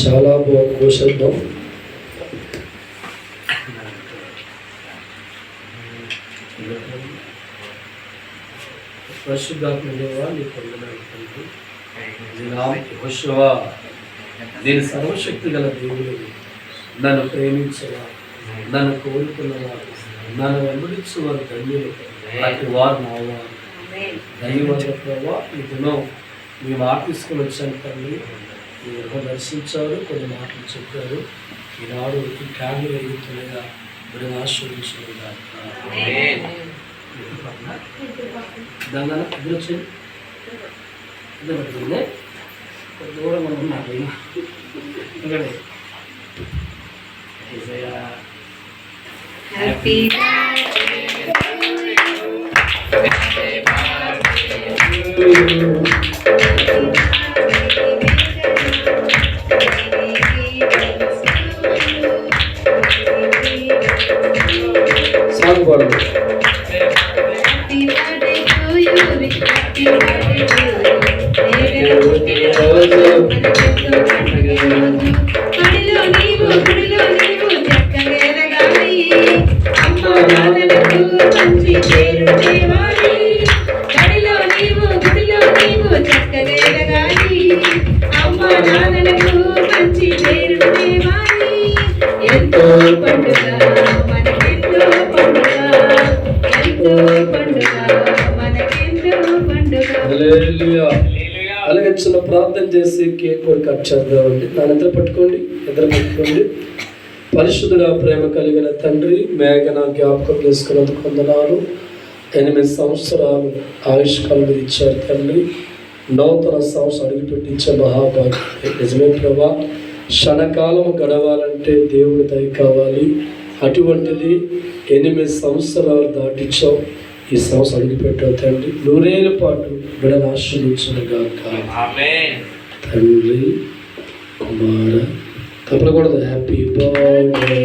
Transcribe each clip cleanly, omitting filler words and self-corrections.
చాలా బాగుంది. కోసేద్దాం. పరిశుద్ధాత్మ దేవా నీకు వందనాలు తండ్రి. యెహోషువా నేను సర్వశక్తి గల దేవుడు, నన్ను ప్రేమించవా, నన్ను కోరుకున్నవా, నన్ను వెంబడించేవారు ధన్యులు, అటు వారు నా వారు. ధన్యవాదాలు ప్రభావ. ఈ దినం మీ మాట తీసుకుని వచ్చాను తండ్రి. మీరు దర్శించారు, కొన్ని మాటలు చెప్పారు. ఈనాడు ఈ క్యాన్లు ఎదుగుతుండగా మీరు ఆశీర్వదించుగా దాని ఎదురు వచ్చేది దూరం ఉన్నారు. అలాగే చిన్న ప్రార్థన చేసి కేక్ కూడా కట్ చేద్దామండి. దాని ఎదురు పట్టుకోండి, ఎదురు పట్టుకోండి. పరిశుద్ధుల ప్రేమ కలిగిన తండ్రి, మేఘన జ్ఞాపకం చేసుకున్నందుకు వందనాలు. 8 సంవత్సరాలు ఆయుష్కాలం మీద ఇచ్చారు తండ్రి. నూతన సంవత్సరం అడుగుపెట్టి ఇచ్చే మహాభాగ్యం నిజమే ప్రభా. క్షణకాలం గడవాలంటే దేవుడి దయ కావాలి. అటువంటిది 8 సంవత్సరాలు దాటించావు. ఈ సంవత్సరం అడుగుపెట్టావు తండ్రి. 100 ఏళ్ల పాటు బిడ్డను ఆశీర్వదించునుగాక. తండ్రి కుమార తప్పకూడదు. Happy birthday.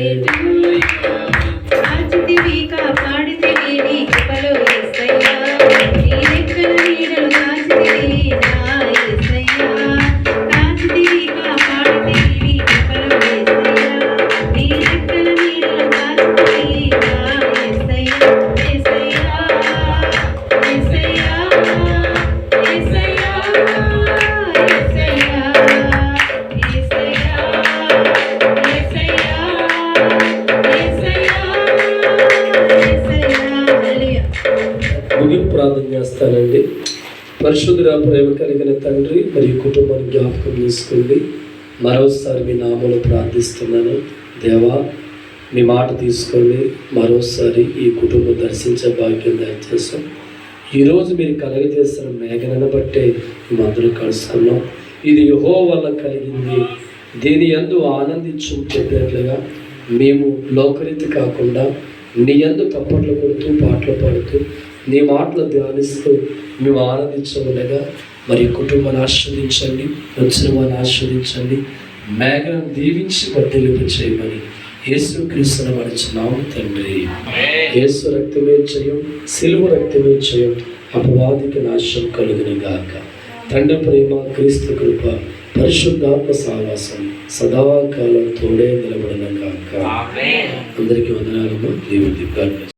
ప్రార్థన చేస్తానండి. పరిశుద్ధుల ప్రేమ కలిగిన తండ్రి, మరియు కుటుంబాన్ని జ్ఞాపకం చేసుకోండి. మరోసారి మీ నామములో ప్రార్థిస్తున్నాను. దేవా, మీ మాట తీసుకోండి. మరోసారి ఈ కుటుంబం దర్శించే భాగ్యం దయచేసాం. ఈరోజు మీరు కలగజేసిన మేఘనను బట్టే మేమందరూ కలుసుకున్నాం. ఇది యెహోవా వల్ల కలిగింది, దీని యందు ఆనందించు చెప్పినట్లుగా మేము లోకరీతి కాకుండా నీ యందు తప్పట్లు కొడుతూ పాటలు పాడుతూ నీ మాటలు ధ్యానిస్తూ మేము ఆనందించమనగా మరి కుటుంబాన్ని ఆస్వాదించండి, వచ్చిన వారిని ఆస్వాదించండి. మేఘను దీవించి వర్ధిల్లింప చేయమని యేసుక్రీస్తును నడుచున్నాము తండ్రి. యేసు రక్తమే జయం, సిలువ రక్తమే జయం, అపవాదికి నాశనం కలుగును గాక. తండ్రి ప్రేమ, క్రీస్తు కృప, పరిశుద్ధాత్మ సహవాసం సదాకాలం తోడే నిలబడను గాక. అందరికీ వందనాలమ్మా. దేవుడి